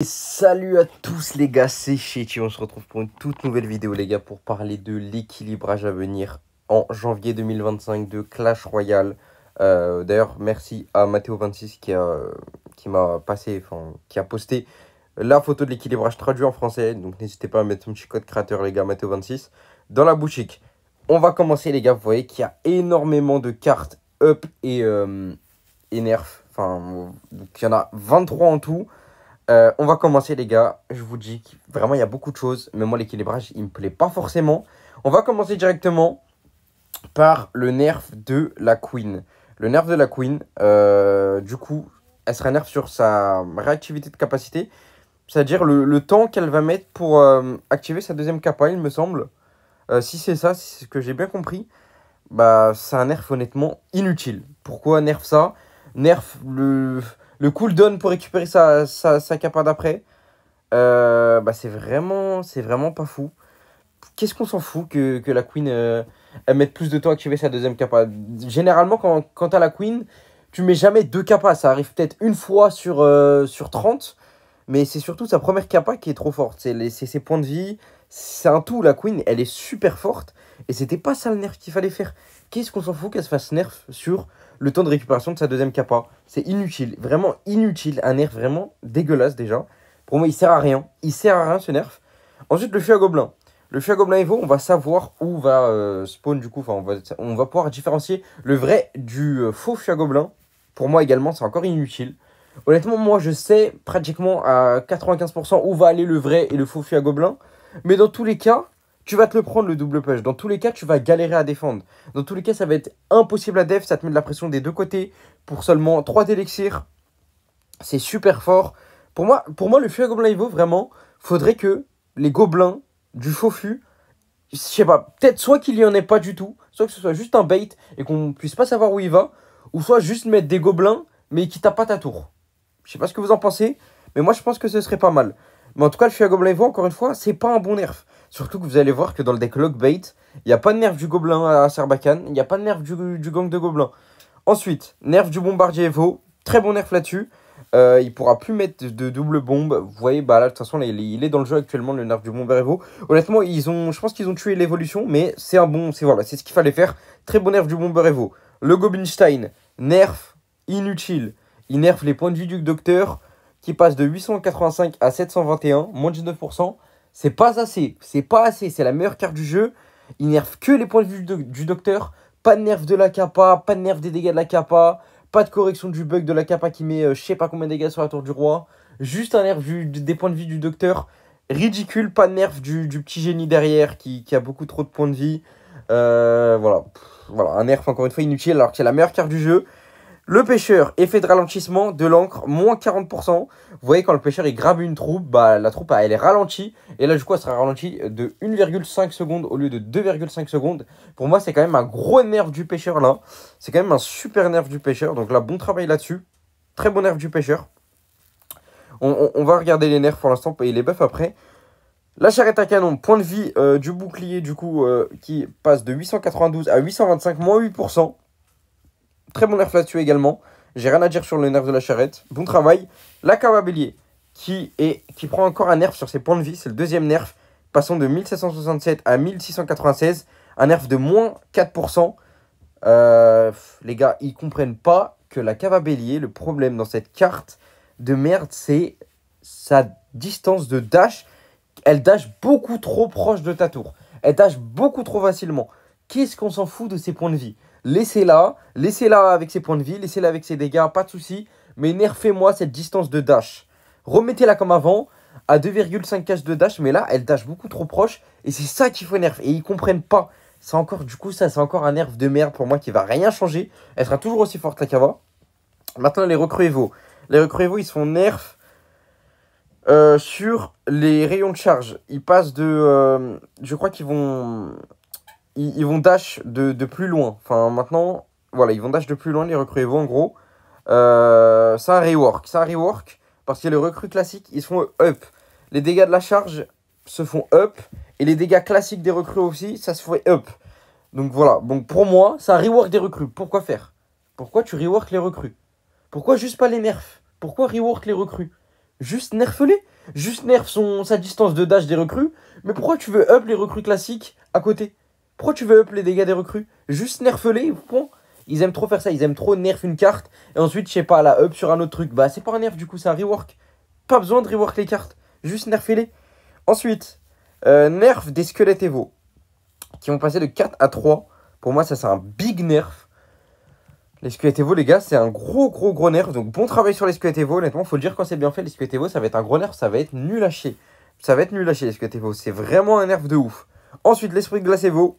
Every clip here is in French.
Salut à tous les gars, c'est Chetty, on se retrouve pour une toute nouvelle vidéo les gars pour parler de l'équilibrage à venir en janvier 2025 de Clash Royale. D'ailleurs merci à Matteo26 qui m'a passé, qui a posté la photo de l'équilibrage traduit en français. Donc n'hésitez pas à mettre son petit code créateur les gars, Matteo26 dans la boutique. On va commencer les gars, vous voyez qu'il y a énormément de cartes up et nerf. Donc il y en a 23 en tout. On va commencer les gars, je vous dis que vraiment il y a beaucoup de choses, mais moi l'équilibrage il me plaît pas forcément. On va commencer directement par le nerf de la Queen. Le nerf de la Queen, du coup, elle sera nerf sur sa réactivité de capacité, c'est-à-dire le temps qu'elle va mettre pour activer sa deuxième capa, il me semble. Si c'est ça, si c'est ce que j'ai bien compris, bah c'est un nerf honnêtement inutile. Pourquoi nerf ça? Nerf le cooldown pour récupérer sa capa d'après. Bah c'est vraiment pas fou. Qu'est-ce qu'on s'en fout que la Queen elle mette plus de temps à activer sa deuxième capa? Généralement, quand t'as la Queen, tu mets jamais deux capas. Ça arrive peut-être une fois sur 30. Mais c'est surtout sa première capa qui est trop forte. C'est ses points de vie. C'est un tout. La Queen, elle est super forte. Et c'était pas ça le nerf qu'il fallait faire. Qu'est-ce qu'on s'en fout qu'elle se fasse nerf sur le temps de récupération de sa deuxième capa? C'est inutile. Vraiment inutile. Un nerf vraiment dégueulasse déjà. Pour moi, il sert à rien. Il sert à rien ce nerf. Ensuite, le fût à gobelin. Le fût à gobelin Evo, on va savoir où va spawn du coup. Enfin, on va pouvoir différencier le vrai du faux fût à gobelin. Pour moi également, c'est encore inutile. Honnêtement, moi, je sais pratiquement à 95% où va aller le vrai et le faux fût à gobelin. Mais dans tous les cas, tu vas te le prendre le double push. Dans tous les cas, tu vas galérer à défendre. Dans tous les cas, ça va être impossible à def. Ça te met de la pression des deux côtés pour seulement 3 d'élixirs. C'est super fort. Pour moi, le fût à gobelin Evo, vraiment, faudrait que les gobelins du faux fût, je sais pas, peut-être soit qu'il y en ait pas du tout, soit que ce soit juste un bait et qu'on puisse pas savoir où il va, ou soit juste mettre des gobelins mais qui tapent pas ta tour. Je sais pas ce que vous en pensez, mais moi je pense que ce serait pas mal. Mais en tout cas, le fût à gobelin Evo, encore une fois, c'est pas un bon nerf. Surtout que vous allez voir que dans le deck Lockbait, il n'y a pas de nerf du gobelin à Sarbacane, il n'y a pas de nerf du gang de gobelins. Ensuite, nerf du bombardier Evo, très bon nerf là-dessus. Il pourra plus mettre de double bombe. Vous voyez, bah là, de toute façon, là, il est dans le jeu actuellement, le nerf du bomber Evo. Honnêtement, je pense qu'ils ont tué l'évolution, mais c'est un bon, voilà, c'est ce qu'il fallait faire. Très bon nerf du bomber Evo. Le Goblinstein, nerf inutile. Il nerf les points de vue du docteur qui passe de 885 à 721, moins de 19%. C'est pas assez, c'est pas assez. C'est la meilleure carte du jeu. Il nerf que les points de vue du docteur. Pas de nerf de la capa, pas de nerf des dégâts de la capa. Pas de correction du bug de la capa qui met je sais pas combien de dégâts sur la tour du roi. Juste un nerf des points de vie du docteur. Ridicule, pas de nerf du petit génie derrière qui a beaucoup trop de points de vie. Voilà. Voilà, un nerf encore une fois inutile alors que c'est la meilleure carte du jeu. Le pêcheur, effet de ralentissement de l'encre, moins 40%. Vous voyez, quand le pêcheur il grabe une troupe, bah, la troupe elle est ralentie. Et là, du coup, elle sera ralentie de 1,5 secondes au lieu de 2,5 secondes. Pour moi, c'est quand même un gros nerf du pêcheur là. C'est quand même un super nerf du pêcheur. Donc là, bon travail là-dessus. Très bon nerf du pêcheur. On va regarder les nerfs pour l'instant et les buffs après. La charrette à canon, point de vie du bouclier, du coup, qui passe de 892 à 825, moins 8%. Très bon nerf là-dessus également. J'ai rien à dire sur le nerf de la charrette. Bon travail. La cava bélier qui prend encore un nerf sur ses points de vie. C'est le deuxième nerf. Passant de 1767 à 1696. Un nerf de moins 4%. Les gars, ils comprennent pas que la cava bélier, le problème dans cette carte de merde, c'est sa distance de dash. Elle dash beaucoup trop proche de ta tour. Elle dash beaucoup trop facilement. Qu'est-ce qu'on s'en fout de ses points de vie? Laissez-la avec ses points de vie, laissez-la avec ses dégâts, pas de souci. Mais nerfez-moi cette distance de dash. Remettez-la comme avant, à 2,5 cases de dash, mais là, elle dash beaucoup trop proche. Et c'est ça qu'il faut nerf. Et ils comprennent pas. C'est encore, du coup, ça, c'est encore un nerf de merde pour moi qui va rien changer. Elle sera toujours aussi forte, la Kava. Maintenant, les recrues Evo. Les recrues Evo, ils se font nerf sur les rayons de charge. Ils passent de... je crois qu'ils vont... Ils vont dash de plus loin. Enfin, maintenant, voilà, ils vont dash de plus loin, les recrues Evo, en gros. C'est un rework. C'est un rework parce que les recrues classiques, ils se font up. Les dégâts de la charge se font up. Et les dégâts classiques des recrues aussi, ça se fait up. Donc voilà. Donc pour moi, c'est un rework des recrues. Pourquoi faire? Pourquoi tu rework les recrues? Pourquoi juste pas les nerfs? Pourquoi rework les recrues? Juste nerf-les. Juste nerf sa distance de dash des recrues. Mais pourquoi tu veux up les recrues classiques à côté? Pourquoi tu veux up les dégâts des recrues? Juste nerf-les. Ils aiment trop faire ça. Ils aiment trop nerf une carte. Et ensuite, je sais pas, la up sur un autre truc. Bah, c'est pas un nerf du coup, c'est un rework. Pas besoin de rework les cartes. Juste nerfez-les. Ensuite, nerf des squelettes Evo. Qui vont passer de 4 à 3. Pour moi, ça, c'est un big nerf. Les squelettes Evo, les gars, c'est un gros nerf. Donc, bon travail sur les squelettes Evo. Honnêtement, faut le dire quand c'est bien fait. Les squelettes Evo, ça va être un gros nerf. Ça va être nul à chier. Ça va être nul à chier, les squelettes Evo. C'est vraiment un nerf de ouf. Ensuite, l'esprit de glace Evo.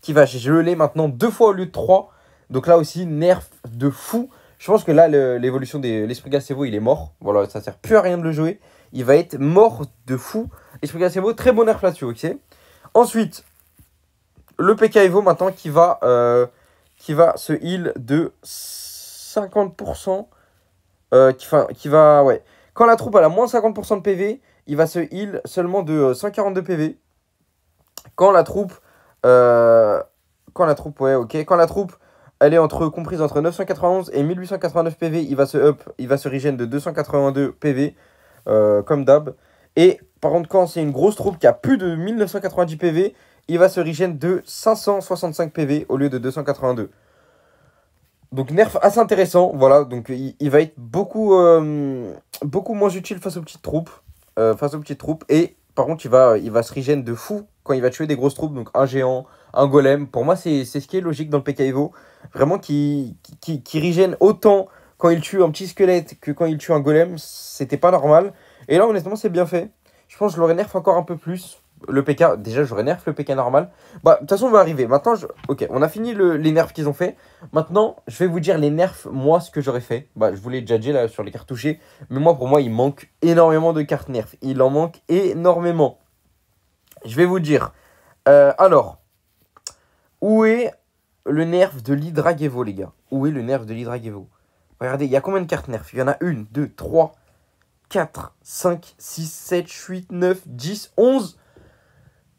Qui va geler maintenant 2 fois au lieu de 3. Donc là aussi, nerf de fou. Je pense que là, l'évolution de l'esprit de glace Evo, il est mort. Voilà, ça sert plus à rien de le jouer. Il va être mort de fou. L'esprit de glace Evo, très bon nerf là-dessus, ok. Ensuite, le PK Evo maintenant qui va se heal de 50%. Ouais. Quand la troupe a la moins 50% de PV, il va se heal seulement de 142 PV. Quand la troupe, ouais, ok. Quand la troupe, elle est comprise entre 991 et 1889 PV, il va se regen de 282 PV, comme d'hab. Et par contre, quand c'est une grosse troupe qui a plus de 1990 PV, il va se regen de 565 PV au lieu de 282. Donc nerf assez intéressant, voilà, donc il va être beaucoup moins utile face aux petites troupes. Et par contre, il va se regen de fou quand il va tuer des grosses troupes, donc un géant, un golem. Pour moi, c'est ce qui est logique dans le PK Evo. Vraiment, qui regen autant quand il tue un petit squelette que quand il tue un golem, c'était pas normal. Et là, honnêtement, c'est bien fait. Je pense que je l'aurais nerf encore un peu plus. Le PK, déjà, j'aurais nerf le PK normal. Bah, de toute façon, on va arriver. Maintenant, ok, on a fini les nerfs qu'ils ont fait. Maintenant, je vais vous dire les nerfs, moi, ce que j'aurais fait. Bah, je voulais judger là sur les cartes touchées. Mais moi, pour moi, il manque énormément de cartes nerfs. Il en manque énormément. Je vais vous dire. Alors, où est le nerf de l'Hydragevo, les gars? Où est le nerf de l'Hydragevo? Regardez, il y a combien de cartes nerfs? Il y en a 1, 2, 3, 4, 5, 6, 7, 8, 9, 10, 11.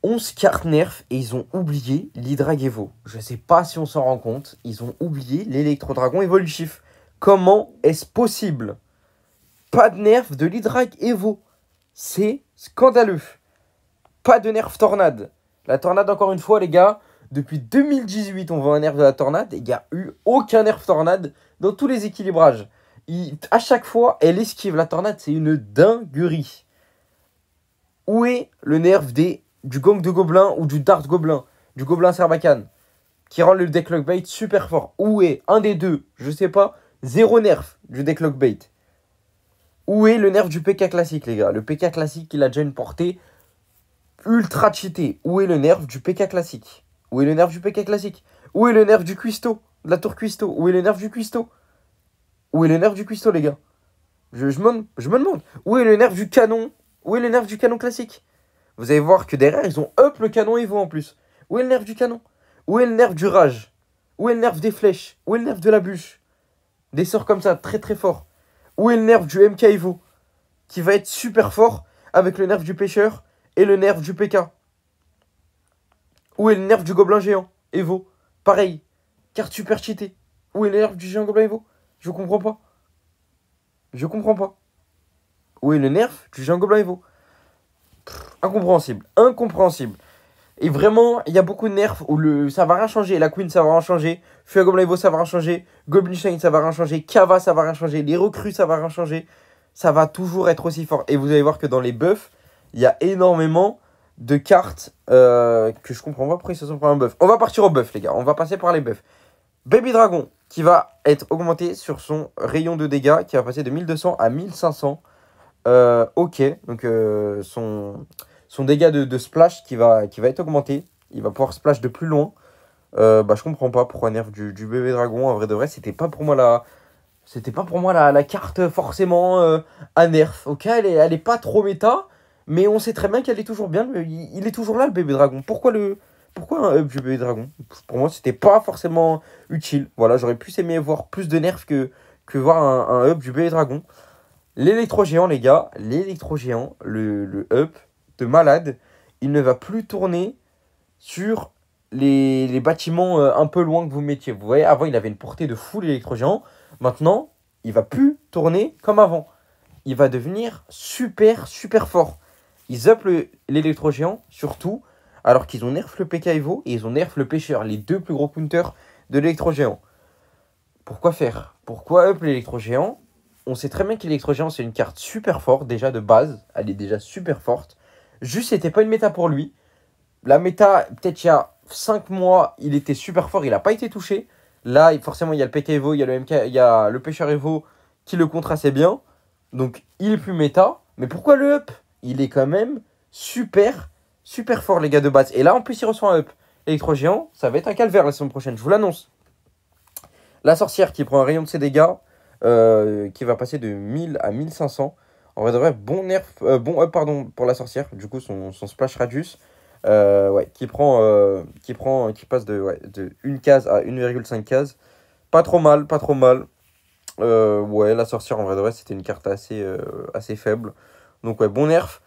11 cartes nerfs et ils ont oublié l'Hydragevo. Je ne sais pas si on s'en rend compte. Ils ont oublié l'Electro-Dragon évolutif. Comment est-ce possible? Pas de nerf de l'Hydragevo. C'est scandaleux. Pas de nerf tornade. La tornade, encore une fois, les gars, depuis 2018, on voit un nerf de la tornade. Il n'y a eu aucun nerf tornade dans tous les équilibrages. À chaque fois, elle esquive la tornade. C'est une dinguerie. Où est le nerf du Gang de Gobelin ou du Dart Gobelin, du Gobelin Sarbacane, qui rend le deck Lockbait super fort? Où est un des deux? Je sais pas. Zéro nerf du deck Lockbait. Où est le nerf du PK classique, les gars? Le PK classique, il a déjà une portée ultra cheatée. Où est le nerf du PK classique? Où est le nerf du PK classique? Où est le nerf du Cuisto? De la tour Cuisto? Où est le nerf du Cuisto? Où est le nerf du Cuisto, les gars? Je me demande. Où est le nerf du canon? Où est le nerf du canon classique? Vous allez voir que derrière, ils ont up le canon Evo en plus. Où est le nerf du canon? Où est le nerf du rage? Où est le nerf des flèches? Où est le nerf de la bûche? Des sorts comme ça, très très forts. Où est le nerf du MK Evo? Qui va être super fort avec le nerf du pêcheur et le nerf du PK. Où est le nerf du gobelin géant Evo? Pareil, carte super cheatée. Où est le nerf du géant gobelin Evo? Je comprends pas. Je comprends pas. Où est le nerf du géant gobelin Evo? Incompréhensible. Incompréhensible. Et vraiment, il y a beaucoup de nerfs où ça va rien changer. La Queen, ça va rien changer. Feu à Gobelin Evo, ça va rien changer. Goblin Shine, ça va rien changer. Kava, ça va rien changer. Les recrues, ça va rien changer. Ça va toujours être aussi fort. Et vous allez voir que dans les buffs, il y a énormément de cartes que je comprends pas pourquoi ils se sont pris un buff. On va partir au buff, les gars. On va passer par les buffs. Baby Dragon, qui va être augmenté sur son rayon de dégâts, qui va passer de 1200 à 1500. Ok, donc son dégât de splash qui va être augmenté. Il va pouvoir splash de plus loin. Je comprends pas pourquoi nerf du bébé dragon. En vrai de vrai, c'était pas pour moi la carte forcément à nerf. Ok, elle est pas trop méta, mais on sait très bien qu'elle est toujours bien. Il est toujours là, le bébé dragon. Pourquoi un up du bébé dragon? Pour moi, c'était pas forcément utile. Voilà, j'aurais plus aimé voir plus de nerfs que voir un up du bébé dragon. L'électro-géant, les gars, l'électro-géant, le up de malade, il ne va plus tourner sur les bâtiments un peu loin que vous mettiez. Vous voyez, avant, il avait une portée de fou, l'électro-géant. Maintenant, il va plus tourner comme avant. il va devenir super, super fort. Ils up l'électro-géant, surtout, alors qu'ils ont nerf le PK Evo et ils ont nerf le pêcheur, les deux plus gros counters de l'électro-géant. Pourquoi faire? Pourquoi up l'électro-géant? On sait très bien que l'électro-géant, c'est une carte super forte, déjà de base. Elle est déjà super forte. Juste, c'était pas une méta pour lui. La méta, peut-être il y a 5 mois, il était super fort, il n'a pas été touché. Là, forcément, il y a le PK Evo, il y a le MK, il y a le pêcheur Evo qui le contre assez bien. Donc, il est plus méta. Mais pourquoi le up? Il est quand même super, super fort, les gars de base. Et là, en plus, il reçoit un up. Électro-géant, ça va être un calvaire la semaine prochaine, je vous l'annonce. La sorcière qui prend un rayon de ses dégâts, qui va passer de 1000 à 1500. En vrai de vrai, bon nerf, bon up pardon, pour la sorcière. Du coup, son splash radius, ouais, qui passe de 1 case à 1,5 case. Pas trop mal, pas trop mal. Ouais, la sorcière, en vrai de vrai, c'était une carte assez faible. Donc ouais, bon nerf.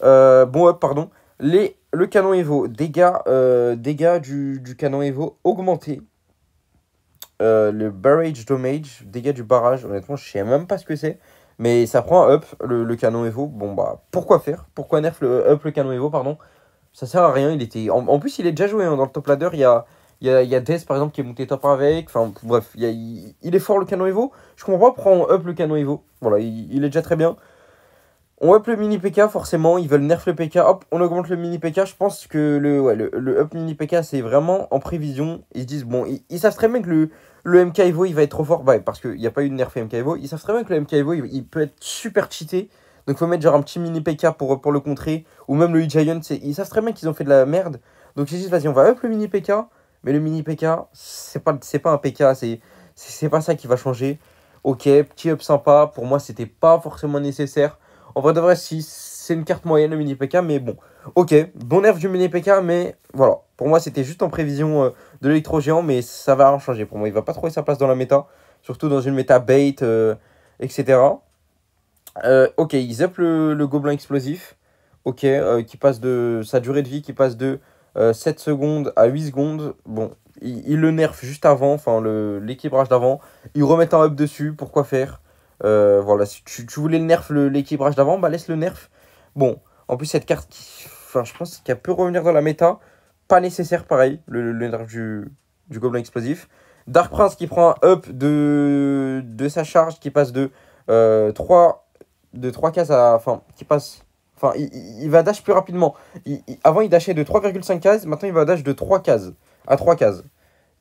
Bon up, pardon. Le canon Evo, dégâts du canon Evo augmentés. Le barrage damage, dégâts du barrage, honnêtement, je sais même pas ce que c'est. Mais ça prend un up, le canon Evo. Bon, bah, pourquoi faire? Pourquoi nerf le canon Evo, pardon? Ça sert à rien. Il était... en plus, il est déjà joué hein, dans le top ladder. Il y a Death, par exemple, qui est monté top avec. Enfin, bref, il est fort le canon Evo. Je comprends pas pourquoi on up le canon Evo. Voilà, il est déjà très bien. On up le mini PK, forcément, ils veulent nerf le PK, hop, on augmente le mini PK. Je pense que le up mini PK, c'est vraiment en prévision. Ils se disent, bon, ils savent très bien que le MK Evo, il va être trop fort, bah, parce qu'il n'y a pas eu de nerf MK Evo. Ils savent très bien que le MK Evo, il peut être super cheaté. Donc, il faut mettre genre un petit mini PK pour le contrer. Ou même le E-Giant, ils savent très bien qu'ils ont fait de la merde. Donc, ils se disent, vas-y, on va up le mini PK. Mais le mini PK, c'est pas un PK, c'est pas ça qui va changer. Ok, petit up sympa. Pour moi, c'était pas forcément nécessaire. En vrai de vrai, si c'est une carte moyenne, le mini PK, mais bon. Ok, bon nerf du mini PK, mais voilà. Pour moi, c'était juste en prévision de l'électro-géant, mais ça va rien changer. Pour moi, il va pas trouver sa place dans la méta, surtout dans une méta bait, etc. Ok, ils up le gobelin explosif. Ok, qui passe de sa durée de vie qui passe de 7 secondes à 8 secondes. Bon, il le nerf juste avant, enfin l'équilibrage d'avant. Ils remettent un up dessus, pourquoi faire? Voilà, si tu voulais le nerf, l'équilibrage d'avant, bah laisse le nerf. Bon, en plus, cette carte, enfin, je pense qu'elle peut revenir dans la méta. Pas nécessaire, pareil, le nerf du gobelin explosif. Dark Prince qui prend un up de sa charge, qui passe de 3 cases à. Enfin, qui passe. Enfin, il va dash plus rapidement. Avant, il dashait de 3,5 cases, maintenant, il va dash de 3 cases à 3 cases.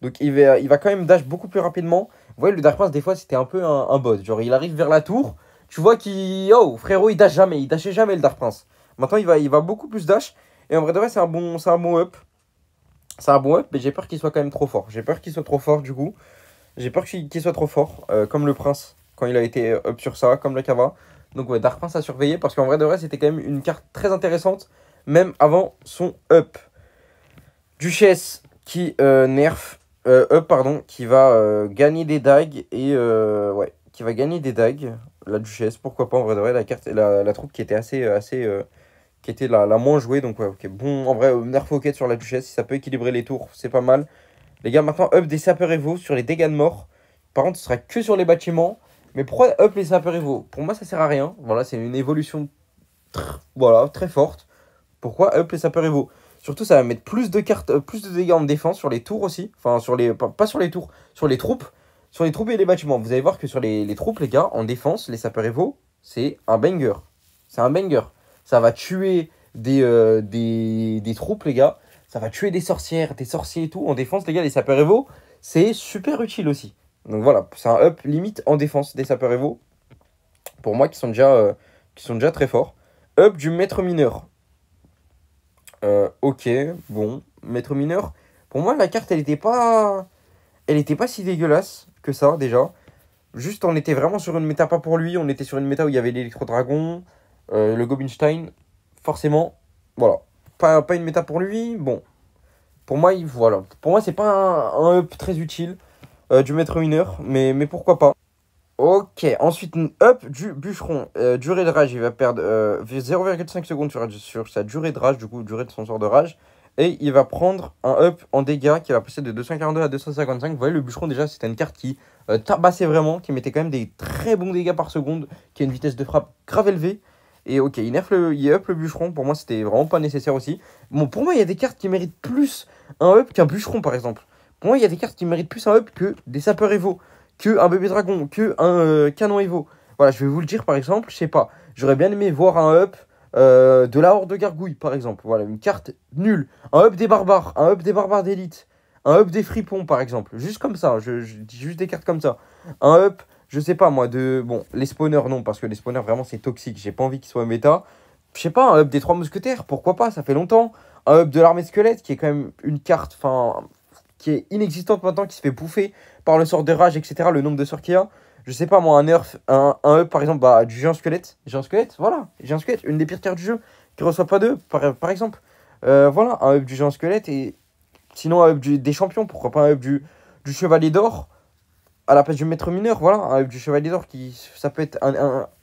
Donc, il va quand même dash beaucoup plus rapidement. Vous voyez, le Dark Prince, des fois, c'était un peu un bot. Genre, il arrive vers la tour. Tu vois qu'il. Oh, frérot, il dash jamais. Il dashait jamais, le Dark Prince. Maintenant, il va beaucoup plus dash. Et en vrai de vrai, c'est un bon up. C'est un bon up, mais j'ai peur qu'il soit quand même trop fort. J'ai peur qu'il soit trop fort, du coup. J'ai peur qu'il soit trop fort. Comme le Prince, quand il a été up sur ça, comme le Kava. Donc, ouais, Dark Prince à surveiller. Parce qu'en vrai de vrai, c'était quand même une carte très intéressante. Même avant son up. Duchesse qui nerf. Up, pardon, qui va gagner des dagues et ouais, qui va gagner des dagues. La Duchesse, pourquoi pas en vrai de vrai, la carte, la troupe qui était qui était la moins jouée. Donc ouais, ok, bon, en vrai, nerf Rocket sur la Duchesse, si ça peut équilibrer les tours, c'est pas mal. Les gars, maintenant up des sapeurs Evo sur les dégâts de mort. Par contre, ce sera que sur les bâtiments. Mais pourquoi up les sapeurs Evo? Pour moi, ça sert à rien. Voilà, c'est une évolution voilà, très forte. Pourquoi up les sapeurs Evo? Surtout, ça va mettre plus de cartes, plus de dégâts en défense sur les tours aussi. Enfin, pas sur les tours, sur les troupes. Sur les troupes et les bâtiments. Vous allez voir que sur les troupes, les gars, en défense, les sapeurs Evo, c'est un banger. C'est un banger. Ça va tuer des troupes, les gars. Ça va tuer des sorcières, des sorciers et tout. En défense, les gars, les sapeurs Evo, c'est super utile aussi. Donc voilà, c'est un up limite en défense des sapeurs Evo. Pour moi, qui sont déjà très forts. Up du maître mineur. Ok, bon, maître mineur. Pour moi, la carte, elle était pas si dégueulasse que ça, déjà. Juste, on était vraiment sur une méta pas pour lui. On était sur une méta où il y avait l'électro-dragon, le Gobinstein. Forcément, voilà. Pas une méta pour lui. Bon, pour moi, voilà. Pour moi, c'est pas un up très utile du maître mineur, mais pourquoi pas. Ok, ensuite, une up du bûcheron. Durée de rage, il va perdre 0,5 secondes sur sa durée de rage, du coup, durée de son sort de rage. Et il va prendre un up en dégâts qui va passer de 242 à 255. Vous voyez, le bûcheron, déjà, c'était une carte qui tabassait vraiment, qui mettait quand même des très bons dégâts par seconde, qui a une vitesse de frappe grave élevée. Et ok, il up le bûcheron. Pour moi, c'était vraiment pas nécessaire aussi. Bon, pour moi, il y a des cartes qui méritent plus un up qu'un bûcheron, par exemple. Pour moi, il y a des cartes qui méritent plus un up que des sapeurs Evo, que un bébé dragon, que un canon Evo. Voilà, je vais vous le dire, par exemple, je sais pas. J'aurais bien aimé voir un up de la horde de gargouille, par exemple. Voilà, une carte nulle. Un up des barbares d'élite. Un up des fripons, par exemple. Juste comme ça, je dis juste des cartes comme ça. Un up, je sais pas moi, de. Bon, les spawners, non, parce que les spawners, vraiment, c'est toxique. J'ai pas envie qu'ils soient méta. Je sais pas, un up des trois mousquetaires, pourquoi pas, ça fait longtemps. Un up de l'armée squelette, qui est quand même une carte, enfin, qui est inexistante maintenant, qui se fait bouffer par le sort de rage, etc. Le nombre de sorts qu'il y a. Je sais pas moi, un nerf, un up par exemple, bah, du géant squelette. Géant squelette, voilà. Géant squelette, une des pires cartes du jeu, qui reçoit pas d'eux, par exemple. Voilà, un up du géant squelette et sinon un up des champions, pourquoi pas un up du chevalier d'or à la place du maître mineur, voilà, un up du chevalier d'or qui, ça peut être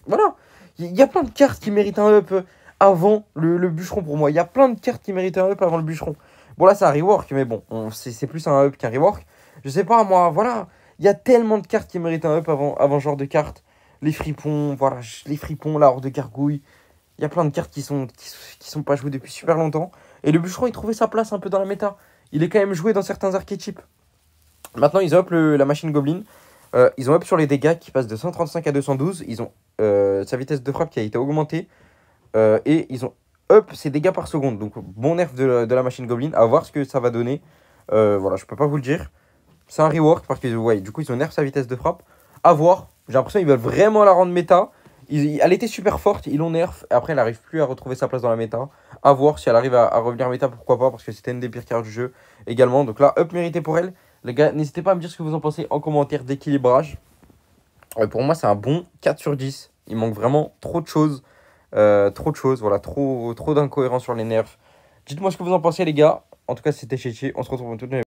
voilà. Il y a plein de cartes qui méritent un up avant le bûcheron pour moi. Il y a plein de cartes qui méritent un up avant le bûcheron. Bon là c'est un rework, mais bon, c'est plus un up qu'un rework. Je sais pas moi, voilà. Il y a tellement de cartes qui méritent un up avant ce genre de cartes. Les fripons, voilà, les fripons, la horde de gargouille. Il y a plein de cartes qui sont pas jouées depuis super longtemps. Et le bûcheron, il trouvait sa place un peu dans la méta. Il est quand même joué dans certains archétypes. Maintenant, ils ont up la machine Goblin. Ils ont up sur les dégâts qui passent de 135 à 212. Ils ont sa vitesse de frappe qui a été augmentée. Et ils ont up ses dégâts par seconde. Donc, bon nerf de la machine Goblin. À voir ce que ça va donner. Voilà, je peux pas vous le dire. C'est un rework parce que ouais, du coup, ils ont nerf sa vitesse de frappe. À voir. J'ai l'impression qu'ils veulent vraiment la rendre méta. Elle était super forte, ils l'ont nerf. Et après, elle n'arrive plus à retrouver sa place dans la méta. À voir si elle arrive à revenir méta, pourquoi pas, parce que c'était une des pires cartes du jeu également. Donc là, up mérité pour elle. Les gars, n'hésitez pas à me dire ce que vous en pensez en commentaire d'équilibrage. Pour moi, c'est un bon 4 sur 10. Il manque vraiment trop de choses. Voilà, trop d'incohérences sur les nerfs. Dites-moi ce que vous en pensez, les gars. En tout cas, c'était Chichi. On se retrouve dans toutes les